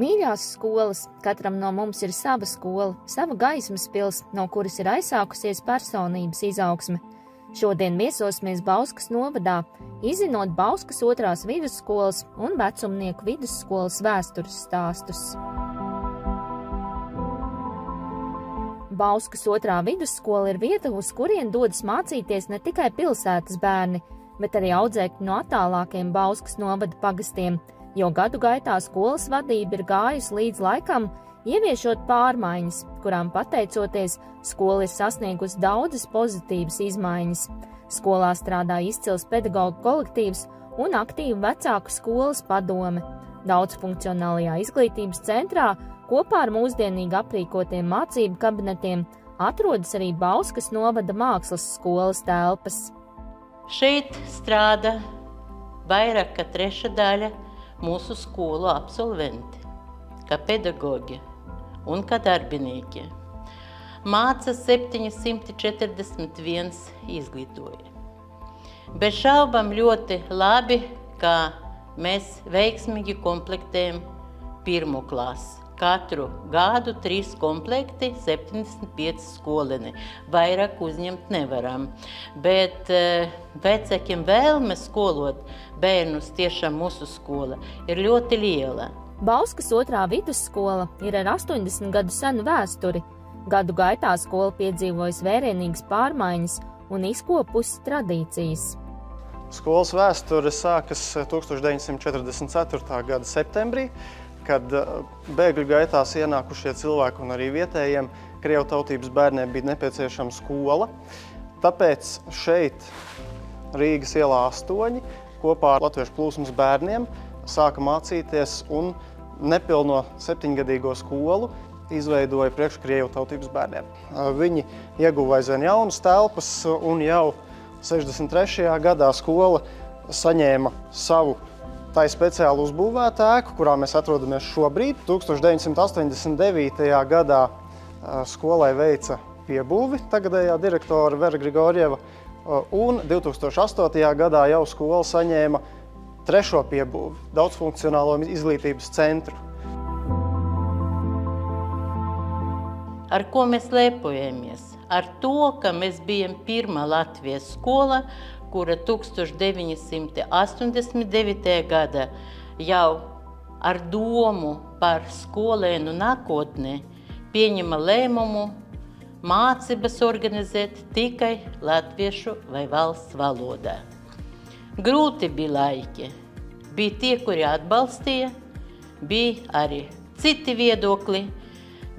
Mīļās skolas, katram no mums ir sava skola, sava gaismas pils, no kuras ir aizsākusies personības izaugsme. Šodien viesosimies Bauskas novadā, izzinot Bauskas 2. vidusskolas un vecumnieku vidusskolas vēstures stāstus. Bauskas 2. vidusskola ir vieta, uz kurien dodas mācīties ne tikai pilsētas bērni, bet arī audzēkņi no attālākiem Bauskas novada pagastiem, jo gadu gaitā skolas vadība ir gājusi līdz laikam, ieviešot pārmaiņas, kurām pateicoties, skola ir sasniegusi daudzas pozitīvas izmaiņas. Skolā strādā izcils pedagoģu kolektīvs un aktīva vecāku skolas padome. Daudzfunkcionālajā izglītības centrā kopā ar mūsdienīgi aprīkotiem mācību kabinetiem atrodas arī Bauskas novada mākslas skolas telpas. Šeit strādā vairāk kā treša daļa mūsu skolu absolventi, kā pedagoģi un kā darbinieki. Māca 741 izglītoja. Bez šaubām ļoti labi, ka mēs veiksmīgi komplektējam 1. klasi. Katru gadu 3 komplekti, 75 skolēni. Vairāk uzņemt nevaram. Bet vecākiem vēlme skolot bērnus tiešām mūsu skola ir ļoti liela. Bauskas 2. vidusskola ir ar 80 gadu senu vēsturi. Gadu gaitā skola piedzīvojas vērienīgas pārmaiņas un izkopusi tradīcijas. Skolas vēsture sākas 1944. gada septembrī, kad bēgļu gaitās ienākušie cilvēki un arī vietējiem krievu tautības bērniem bija nepieciešama skola. Tāpēc šeit, Rīgas ielā 8, kopā ar latviešu plūsmas bērniem sāka mācīties un nepilno 7-gadīgo skolu izveidoja priekš krievu tautības bērniem. Viņi ieguva aizvien jaunas telpas un jau 63. gadā skola saņēma savu tā speciāli uzbūvēta ēku, kurā mēs atrodamies šobrīd. 1989. gadā skolai veica piebūvi tagadējā direktora Vera Grigorjeva, un 2008. gadā jau skola saņēma 3. piebūvi, daudzfunkcionālo izglītības centru. Ar ko mēs lepojamies? Ar to, ka mēs bijām pirmā Latvijas skola, kura 1989. gadā jau ar domu par skolēnu nākotni pieņema lēmumu mācības organizēt tikai latviešu vai valsts valodā. Grūti bija laiki. Bija tie, kuri atbalstīja, bija arī citi viedokļi,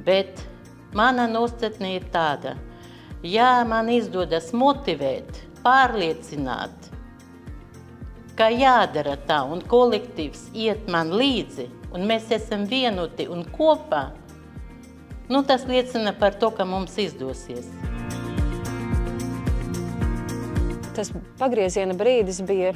bet mana nostādne ir tāda, ja man izdodas motivēt, pārliecināt, ka jādara tā un kolektīvs iet man līdzi un mēs esam vienoti un kopā, tas liecina par to, ka mums izdosies. Tas pagrieziena brīdis bija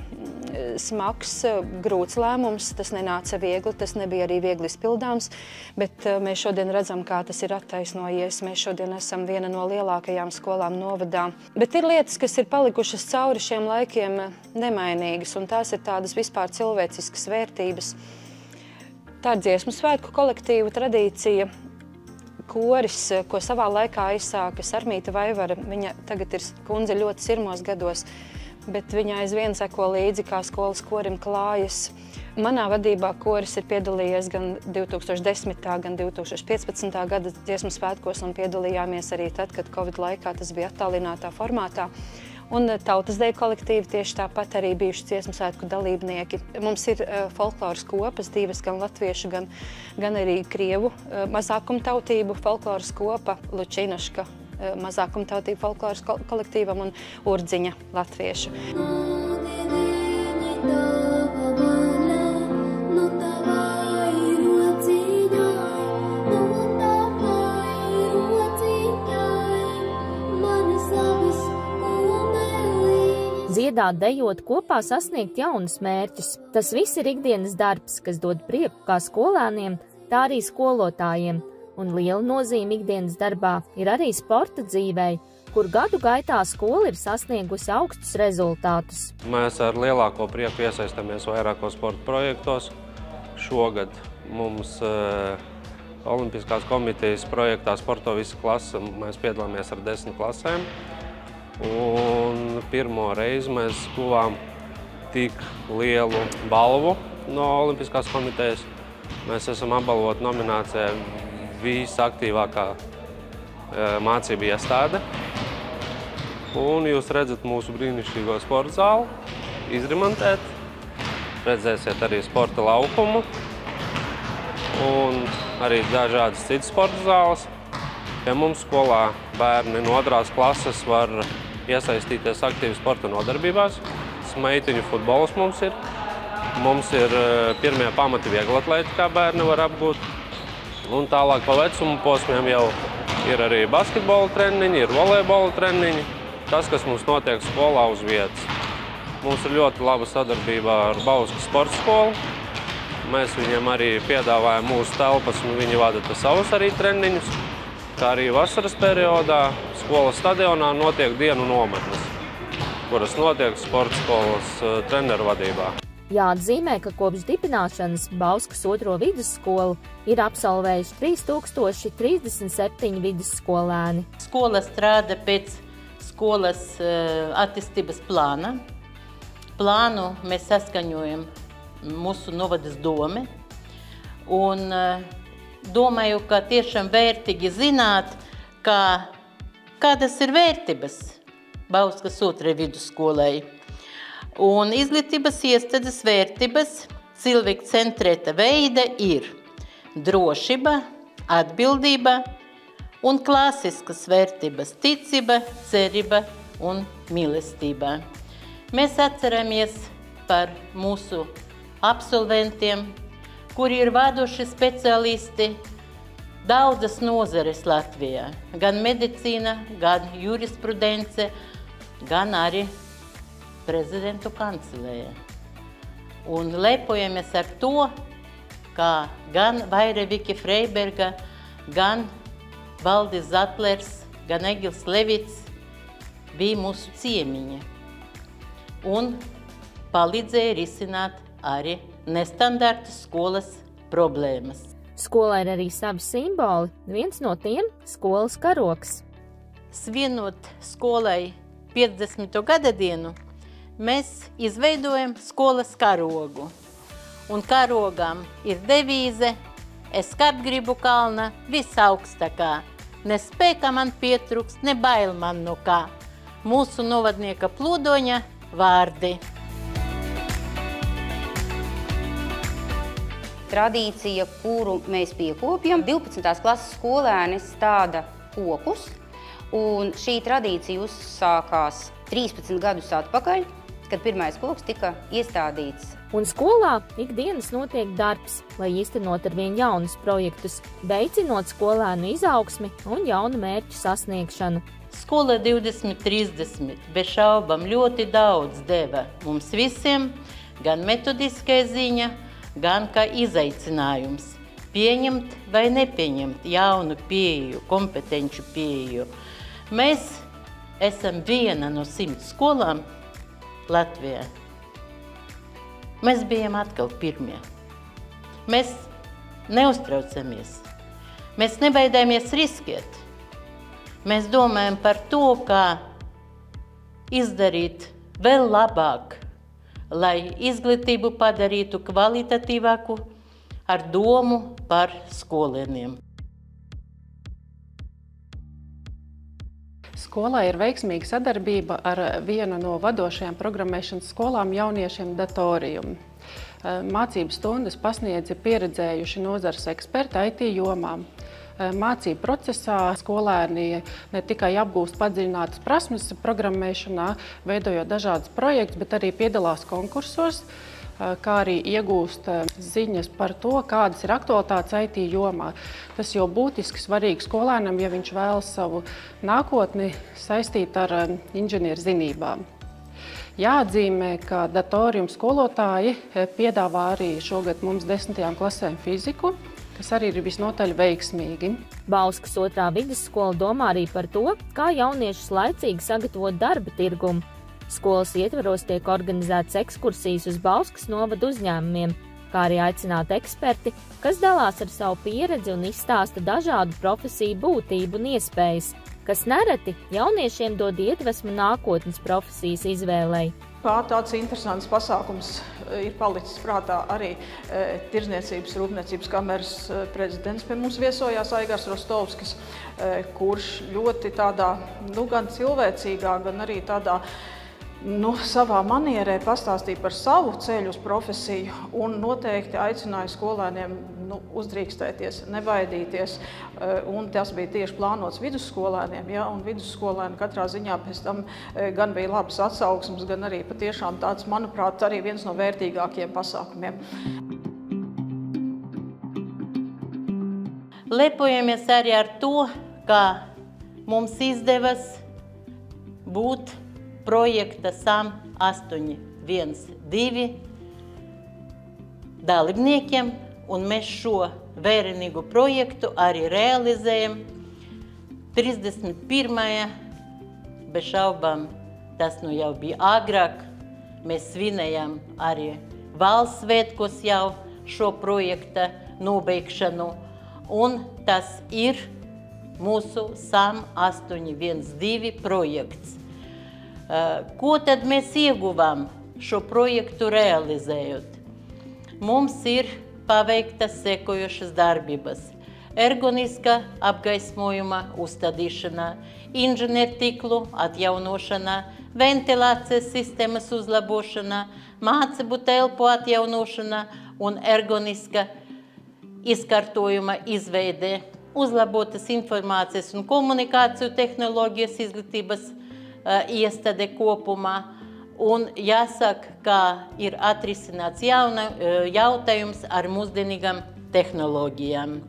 smags, grūts lēmums, tas nenāca viegli, tas nebija arī viegli izpildāms, bet mēs šodien redzam, kā tas ir attaisnojies. Mēs šodien esam viena no lielākajām skolām novadā. Bet ir lietas, kas ir palikušas cauri šiem laikiem nemainīgas, un tās ir tādas vispār cilvēciskas vērtības. Tā ir dziesmu svētku kolektīva tradīcija, koris, ko savā laikā aizsāka Sarmīta Vaivara. Viņa tagad ir kundze ļoti sirmos gados, bet viņa aizvien seko līdzi, kā skolas korim klājas. Manā vadībā koris ir piedalījies gan 2010. gan 2015. gada dziesmu svētkos un piedalījāmies arī tad, kad Covid laikā tas bija attālinātā formātā. Un tautas deju kolektīvi tieši tāpat arī bijuši dziesmu svētku dalībnieki. Mums ir folkloras kopas, divas, gan latviešu, gan arī krievu mazākumtautību folkloras kopa Lučinoška mazākumtautību folkloras kolektīvam un Urdziņa latviešu. Dziedāt, dejot, kopā sasniegt jaunus mērķus. Tas viss ir ikdienas darbs, kas dod prieku kā skolēniem, tā arī skolotājiem. Un liela nozīme ikdienas darbā ir arī sporta dzīvei, kur gadu gaitā skola ir sasniegusi augstus rezultātus. Mēs ar lielāko prieku iesaistamies vairākos sporta projektos. Šogad mums Olimpiskās komitejas projektā Sporto visa klase mēs piedalāmies ar 10 klasēm. Un pirmo reizi mēs guvām tik lielu balvu no Olimpiskās komitejas. Mēs esam apbalvoti nominācijā visaktīvākā mācību iestāde. Un jūs redzat mūsu brīnišķīgo sporta zāli, izremontēt. Redzēsiet arī sporta laukumu un arī dažādas citas sporta zāles. Pie mums skolā bērni no 2. klases var iesaistīties aktīvi sporta nodarbībās. Meitiņu futbols mums ir. Mums ir pirmie pamati vieglatlētikā bērni var apgūt. Un tālāk pa vecumu posmiem jau ir arī basketbola treniņi, ir volejbola treniņi. Tas, kas mums notiek skolā uz vietas. Mums ir ļoti laba sadarbība ar Bauskas sporta skolu. Mēs viņiem arī piedāvājam mūsu telpas, un viņi vada savus arī treniņus. Kā arī vasaras periodā skolas stadionā notiek dienu nometnes, kuras notiek sporta skolas treneru vadībā. Jāatzīmē, ka kopš dibināšanas Bauskas 2. vidusskolu ir absolvējuši 3037 vidusskolēni. Skola strādā pēc skolas attīstības plāna. Plānu mēs saskaņojam mūsu novadas dome. Un domāju, ka tiešām vērtīgi zināt, kādas ir vērtības Bauskas 2. vidusskolai. Un izglītības iestādes vērtības cilvēku centrēta veida ir drošība, atbildība un klasiskas vērtības ticība, cerība un mīlestība. Mēs atceramies par mūsu absolventiem, kuri ir vadoši speciālisti daudzas nozares Latvijā. Gan medicīna, gan jurisprudence, gan arī prezidentu kancelēja. Un lepojamies ar to, ka gan Vaira Viki Freiberga, gan Valdis Zatlers, gan Egils Levits bija mūsu ciemiņi un palīdzēja risināt arī nestandartas skolas problēmas. Skolai ir arī savi simboli, viens no tiem – skolas karogs. Svinot skolai 50. gada dienu, mēs izveidojam skolas karogu. Un karogām ir devīze Es kad gribu kalna visaugstākā. Ne spēka man pietrūks, ne bail man no kā. Mūsu novadnieka Plūdoņa vārdi. Tradīcija, kuru mēs piekopjam, 12. klases skolēni stāda kokus, un šī tradīcija uzsākās 13 gadus atpakaļ, kad pirmais koks tika iestādīts. Un skolā ikdienas notiek darbs, lai īstenot arvien jaunus projektus, veicinot skolēnu izaugsmi un jaunu mērķu sasniegšanu. Skola 2030 bez šaubām ļoti daudz deva mums visiem, gan metodiskai ziņa, gan kā izaicinājums pieņemt vai nepieņemt jaunu pieeju, kompetenču pieeju. Mēs esam viena no 100 skolām Latvijā. Mēs bijām atkal pirmie. Mēs neuztraucamies. Mēs nebaidāmies riskēt. Mēs domājam par to, kā izdarīt vēl labāk, lai izglītību padarītu kvalitatīvāku ar domu par skolēniem. Skolā ir veiksmīga sadarbība ar vienu no vadošajām programmēšanas skolām jauniešiem Datorium. Mācību stundas pasniedza pieredzējuši nozares eksperti IT jomā. Mācību procesā skolēni ne tikai apgūst padziļinātas prasmes programmēšanā, veidojot dažādus projektus, bet arī piedalās konkursos, kā arī iegūst ziņas par to, kādas ir aktualitātes IT jomā. Tas jau būtiski svarīgi skolēnam, ja viņš vēlas savu nākotni saistīt ar inženieru zinībām. Jāatzīmē, ka Datorium skolotāji piedāvā arī šogad mums 10. klasēm fiziku. kas arī ir visnotaļ veiksmīgi. Bauskas 2. vidusskola domā arī par to, kā jauniešus laicīgi sagatavot darba tirgumu. Skolas ietvaros tiek organizētas ekskursijas uz Bauskas novada uzņēmumiem, kā arī aicināt eksperti, kas dalās ar savu pieredzi un izstāsta dažādu profesiju būtību un iespējas, kas nereti jauniešiem dod iedvesmu nākotnes profesijas izvēlei. Tāds interesants pasākums ir palicis prātā arī Tirdzniecības Rūpniecības kameras prezidents pie mums viesojās Aigars Rostovskis, kurš ļoti tādā, gan cilvēcīgā, gan arī tādā, savā manierē pastāstīja par savu ceļu uz profesiju un noteikti aicināja skolēniem uzdrīkstēties, nebaidīties. Un tas bija tieši plānots vidusskolēniem, un vidusskolēni katrā ziņā pēc tam gan bija labas atsauksmes, gan arī patiešām tāds, manuprāt, arī viens no vērtīgākiem pasākumiem. Lepojamies arī ar to, ka mums izdevas būt projekta SAM 812 dalībniekiem, un mēs šo vērienīgu projektu arī realizējam 31. bez šaubām, tas jau bija agrāk, mēs svinējam arī valsts svētkos jau šo projekta nobeigšanu, un tas ir mūsu SAM 812 projekts. Ko tad mēs ieguvām šo projektu realizējot? Mums ir paveiktas sekojošas darbības: ergoniska apgaismojuma uzstādīšana, inženiertīklu atjaunošana, ventilācijas sistēmas uzlabošana, mācību telpu atjaunošana un ergoniska izkārtojuma izveide, uzlabotas informācijas un komunikāciju tehnoloģijas izglītības iestāde kopumā, un jāsaka, ka ir atrisināts jautājums ar mūsdienīgām tehnoloģijām.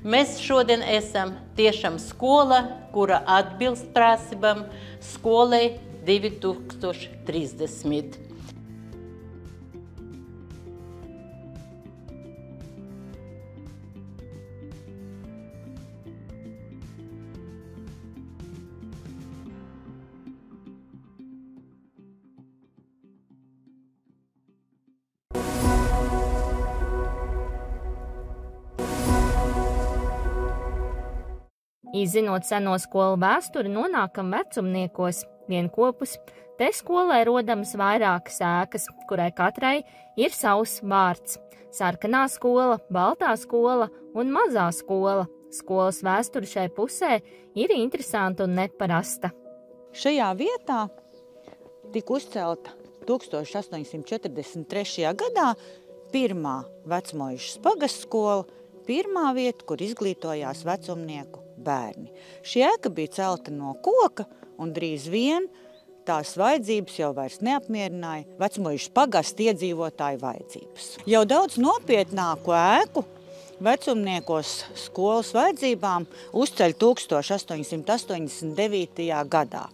Mēs šodien esam tiešām skola, kura atbilst prasībām skolai 2030. Izzinot seno skolu vēsturi, nonākam vecumniekos, vienkopus. Te skolai rodamas vairākas ēkas, kurai katrai ir savs vārds. Sarkanā skola, baltā skola un mazā skola. Skolas vēsture šai pusē ir interesanta un neparasta. Šajā vietā tika uzcelta 1843. gadā pirmā Vecmojušas pagastskola, pirmā vieta, kur izglītojās vecumnieku bērni. Šī ēka bija celta no koka, un drīz vien tās vajadzības jau vairs neapmierināja Vecmojušas pagasta iedzīvotāju vajadzības. Jau daudz nopietnāku ēku vecumniekos skolas vajadzībām uzceļ 1889. gadā.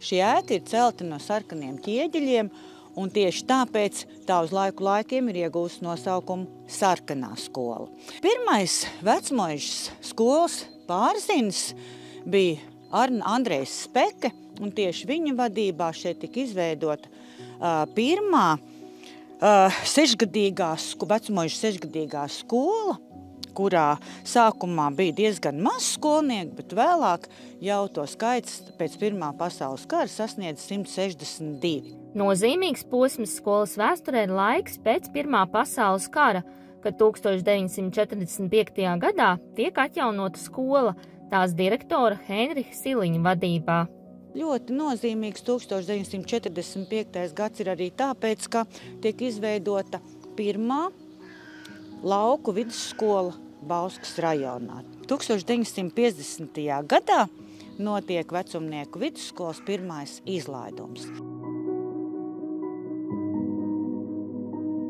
Šī ēka ir celta no sarkaniem ķieģeļiem, un tieši tāpēc tā uz laikiem ir iegūst nosaukumu Sarkanā skola. Pirmais Vecmojušas skolas pārzinis bija Andrejs Speke, un tieši viņa vadībā šeit tika izveidota pirmā Vecmojušas sešgadīgā skola, kurā sākumā bija diezgan maz skolnieku, bet vēlāk jau to skaits pēc Pirmā pasaules kara sasniedz 162. Nozīmīgs posms skolas vēsturē ir laiks pēc Pirmā pasaules kara, kad 1945. gadā tiek atjaunota skola tās direktora Henriha Siliņa vadībā. Ļoti nozīmīgs 1945. gads ir arī tāpēc, ka tiek izveidota pirmā lauku vidusskola Bauskas rajonā. 1950. gadā notiek vecumnieku vidusskolas pirmais izlaidums.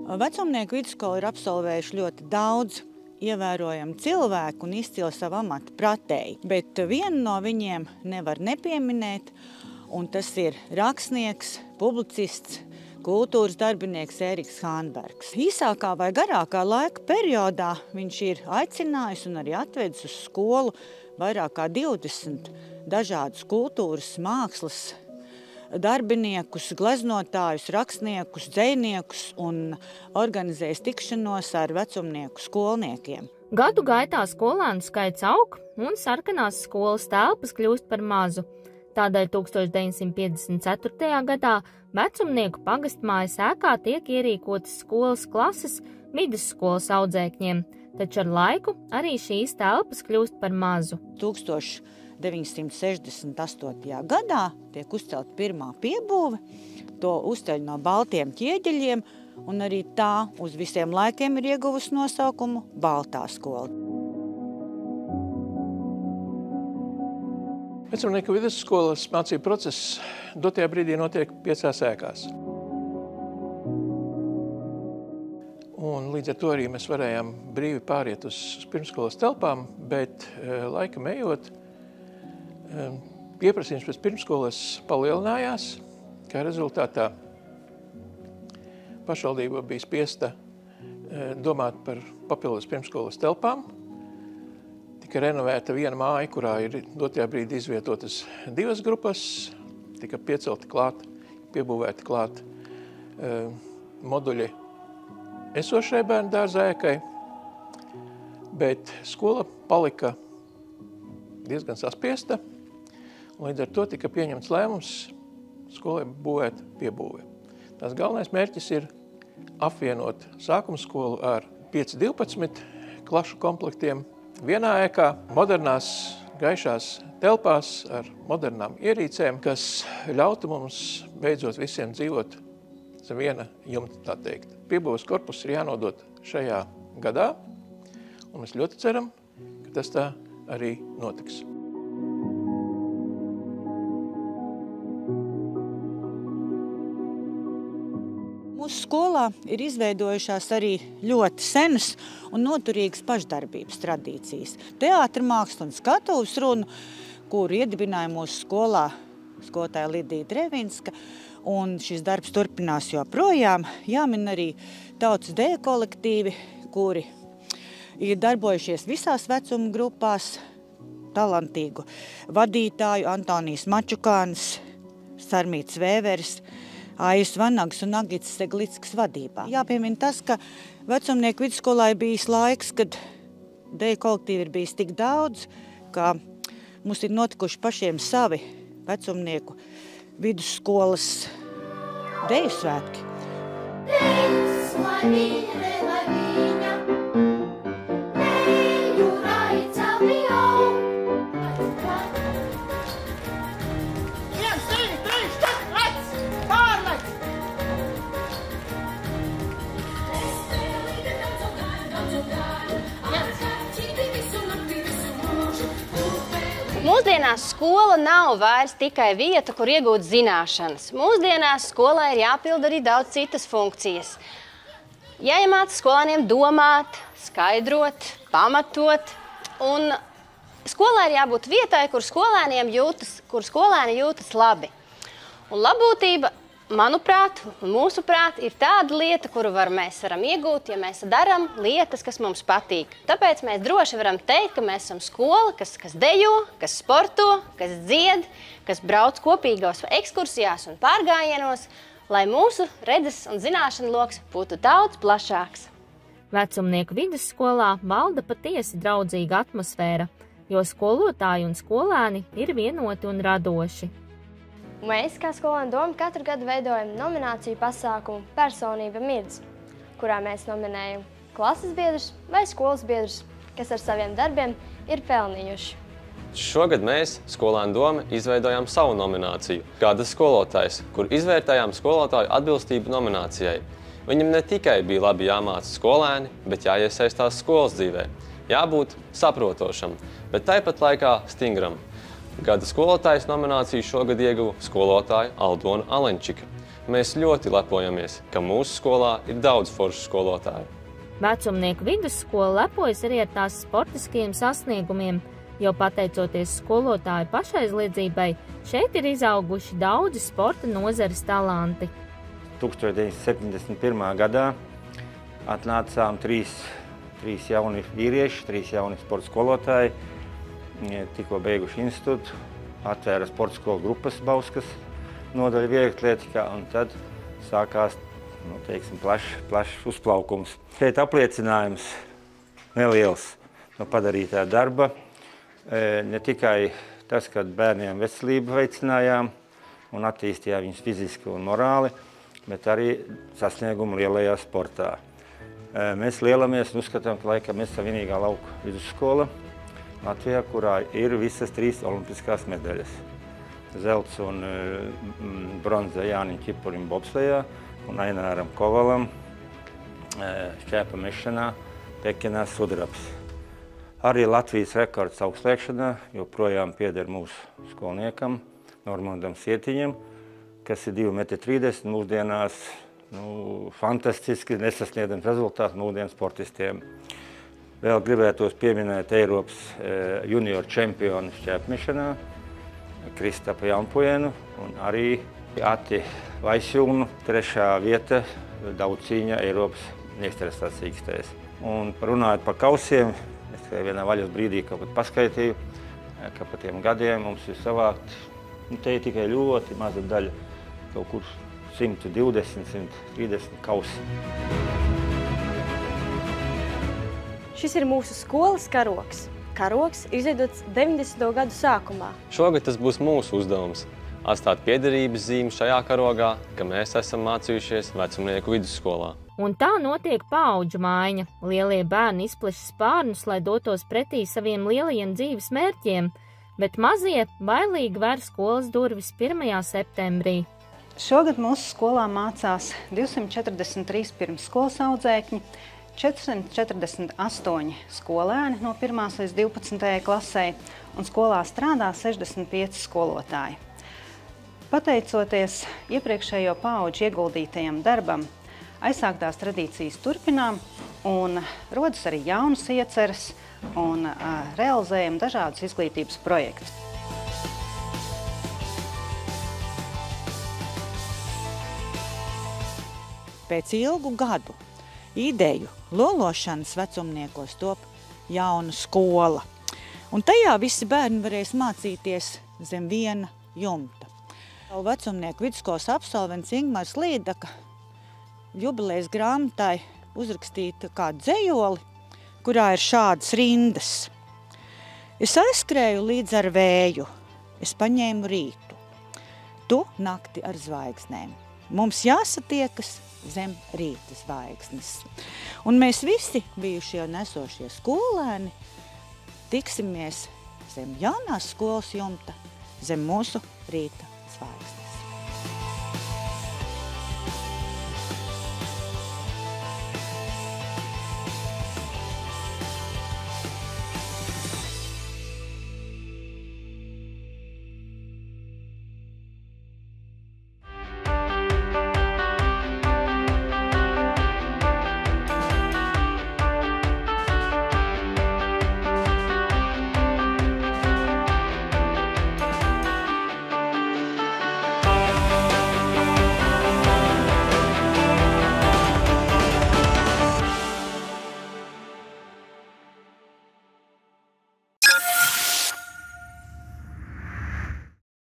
Vecumnieku vidusskolu ir absolvējuši ļoti daudz ievērojami cilvēku un izcili savu amatu pratēji, bet vienu no viņiem nevar nepieminēt, un tas ir rakstnieks, publicists, kultūras darbinieks Ēriks Hānbergs. Īsākā vai garākā laika periodā viņš ir aicinājis un arī atvedis uz skolu vairāk kā 20 dažādus kultūras, mākslas darbiniekus, gleznotājus, rakstniekus, dzejniekus un organizējis tikšanos ar vecumnieku skolniekiem. Gadu gaitā skolēnu skaits aug un sarkanās skolas telpas kļūst par mazu. Tādēļ 1954. gadā vecumnieku pagastmājas ēkā tiek ierīkotas skolas klases vidusskolas audzēkņiem, taču ar laiku arī šīs telpas kļūst par mazu. 1968. gadā tiek uzcelta pirmā piebūve, to uzceļ no baltiem ķieģeļiem, un arī tā uz visiem laikiem ir ieguvusi nosaukumu Baltā skola. Vecumnieku vidusskolas mācību process dotajā brīdī notiek 5 ēkās. Un līdz ar to arī mēs varējām brīvi pāriet uz pirmsskolas telpām, bet laikam ejot, pieprasījums pēc pirmsskolas palielinājās, kā rezultātā pašvaldība bija spiesta domāt par papildus pirmsskolas telpām. Tika renovēta viena māja, kurā ir dotajā brīdī izvietotas 2 grupas, tika piecelti klāt, piebūvēti klāt moduļi esošai bērnu dārza ēkai, bet skola palika diezgan saspiesta, un līdz ar to tika pieņemts lēmums skolai būvēt piebūvi. Tās galvenais mērķis ir apvienot sākuma skolu ar 5-12 klašu komplektiem vienā ēkā, modernās, gaišās telpās ar modernām ierīcēm, kas ļautu mums beidzot visiem dzīvot zem viena jumta, tā teikt. Piebūves korpus ir jānodot šajā gadā, un mēs ļoti ceram, ka tas tā arī notiks. Mūsu skolā ir izveidojušās arī ļoti senas un noturīgas pašdarbības tradīcijas. Teātra māksla un skatuves runu, kuru iedibināja mūsu skolā skolotāja Lidija Drevinska, un šis darbs turpinās joprojām. Jāmin arī tautas deju kolektīvi, kuri ir darbojušies visās vecuma grupās, talantīgu vadītāju Antonijs Mačukāns, Sarmīts Vēveris, Aijas Vanags un Agits Seglickas vadībā. Jāpiemina tas, ka vecumnieku vidusskolā ir bijis laiks, kad deju kolektīvi ir bijis tik daudz, ka mums ir notikuši pašiem savi vecumnieku vidusskolas deju svētki. Mūsdienās skola nav vairs tikai vieta, kur iegūt zināšanas. Mūsdienās skolai ir jāpilda arī daudz citas funkcijas. Jāiemāca skolēniem domāt, skaidrot, pamatot, un skolai ir jābūt vietai, kur skolēni jūtas labi. Un labbūtība, manuprāt, un mūsuprāt, ir tāda lieta, kuru mēs varam iegūt, ja mēs darām lietas, kas mums patīk. Tāpēc mēs droši varam teikt, ka mēs esam skola, kas dejo, kas sporto, kas dzied, kas brauc kopīgos ekskursijās un pārgājienos, lai mūsu redzes un zināšanu loks būtu daudz plašāks. Vecumnieku vidusskolā valda patiesi draudzīga atmosfēra, jo skolotāji un skolēni ir vienoti un radoši. Mēs, kā skolēnu doma, katru gadu veidojam nomināciju pasākumu Personība mirdz, kurā mēs nominējam klases biedrus vai skolas biedrus, kas ar saviem darbiem ir pelnījuši. Šogad mēs, skolēnu doma, izveidojām savu nomināciju – Gada skolotājs, kur izvērtējām skolotāju atbilstību nominācijai. Viņam ne tikai bija labi jāmāca skolēni, bet jāiesaistās skolas dzīvē, jābūt saprotošam, bet tāpat laikā stingram. Gada skolotājs nomināciju šogad ieguva skolotāja Aldona Alenčika. Mēs ļoti lepojamies, ka mūsu skolā ir daudz foršu skolotāju. Vecumnieku vidusskola lepojas arī ar tās sportiskajiem sasniegumiem, jo pateicoties skolotāju pašaizliedzībai, šeit ir izauguši daudzi sporta nozares talanti. 1971. gadā atnācām trīs jauni vīrieši, 3 jauni sporta skolotāji, tikko beiguši institūtu, atvēra sporta skolu grupas Bauskas nodaļa vieglatlētikā, un tad sākās, teiksim, plašs uzplaukums. Šeit apliecinājums neliels no padarītā darba. Ne tikai tas, ka bērniem veselību veicinājām un attīstījām viņus fiziski un morāli, bet arī sasniegumu lielajā sportā. Mēs lielamies un uzskatām, ka laikam mēs esam vienīgā lauku vidusskola Latvijā, kurā ir visas 3 olimpiskās medaļas. Zelts un bronza Jānim Čipurim bobslejā un Aināram Kovalam šķēpa mešanā Pekinā sudrabs. Arī Latvijas rekords augstslēgšanā joprojām pieder mūsu skolniekam Normandam Sietiņam, kas ir 2,30 m mūsdienās, fantastiski nesasniedzams rezultāts mūsdienu sportistiem. Vēl gribētos pieminēt Eiropas junioru čempionu šķēpmešanā, Kristapu Jampuenu un arī Ati Vaisjūnu, 3. vieta daudzcīņā Eiropas neizstrasās sīkstēs. Un runājot par kausiem, es tikai vienā vaļas brīdī kaut kad paskaitīju, ka pa tiem gadiem mums ir savākt, te ir tikai ļoti maza daļa, kaut kur 120, 130 kausi. Šis ir mūsu skolas karogs. Karogs izveidots 90. gadu sākumā. Šogad tas būs mūsu uzdevums – atstāt piederības zīmi šajā karogā, ka mēs esam mācījušies vecumnieku vidusskolā. Un tā notiek paudžu maiņa. Lielie bērni izpleš spārnus, lai dotos pretī saviem lielajiem dzīves mērķiem, bet mazie bailīgi ver skolas durvis 1. septembrī. Šogad mūsu skolā mācās 243 pirmsskolas audzēkņi, 448 skolēni no 1. līdz 12. klasē, un skolā strādā 65 skolotāji. Pateicoties iepriekšējo paudžu ieguldītajam darbam, aizsāktās tradīcijas turpinām un rodas arī jaunas ieceres un realizējam dažādus izglītības projektus. Pēc ilgu gadu ideju lološanas vecumniekos top jauna skola. Un tajā visi bērni varēs mācīties zem viena jumta. Vecumnieku vidusskolas absolvents Ingmars Līdaka jubilejas grāmatai uzrakstīta kādu dzejoli, kurā ir šādas rindas. Es aizskrēju līdz ar vēju, es paņēmu rītu, tu nakti ar zvaigznēm. Mums jāsatiekas zem rīta zvaigznes. Un mēs visi, bijušie un esošie skolēni, tiksimies zem jaunās skolas jumta, zem mūsu rīta zvaigznes.